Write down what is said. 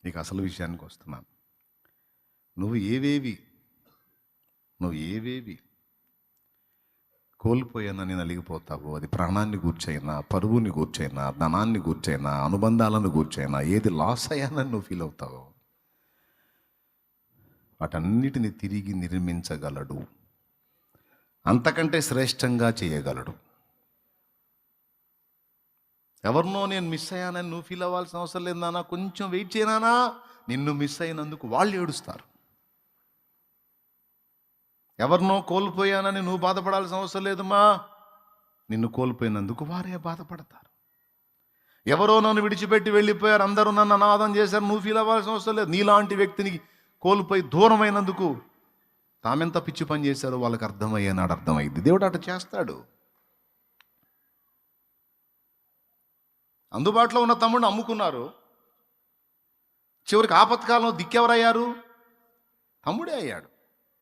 ఇక అసలు విషయానికి వస్తున్నాను. నువ్వు ఏవేవి నువ్వు ఏవేవి కోల్పోయానని నలిగిపోతావో, అది ప్రాణాన్ని గూర్చైనా, పరువుని గూర్చైనా, ధనాన్ని గూర్చైనా, అనుబంధాలను గూర్చైనా, ఏది లాస్ అయ్యానని నువ్వు ఫీల్ అవుతావో వాటన్నిటిని తిరిగి నిర్మించగలడు. అంతకంటే శ్రేష్టంగా చేయగలడు. ఎవరినో నేను మిస్ అయ్యానని నువ్వు ఫీల్ అవ్వాల్సిన అవసరం లేదు నాన్న. కొంచెం వెయిట్ చేయనానా, నిన్ను మిస్ అయినందుకు వాళ్ళు ఏడుస్తారు. ఎవరినో కోల్పోయానని నువ్వు బాధపడాల్సిన అవసరం లేదమ్మా, నిన్ను కోల్పోయినందుకు వారే బాధపడతారు. ఎవరో నన్ను విడిచిపెట్టి వెళ్ళిపోయారు, అందరూ నన్ను అనాథం చేశారు, నువ్వు ఫీల్ అవ్వాల్సిన అవసరం లేదు. నీలాంటి వ్యక్తిని కోల్పోయి దూరమైనందుకు తామెంత పిచ్చి పని చేశారో వాళ్ళకి అర్థమయ్యేనాడు అర్థమైంది. దేవుడు అటు చేస్తాడు. అందుబాటులో ఉన్న తమ్ముడిని అమ్ముకున్నారు. చివరికి ఆపత్కాలంలో దిక్కెవరయ్యారు? తమ్ముడే అయ్యాడు.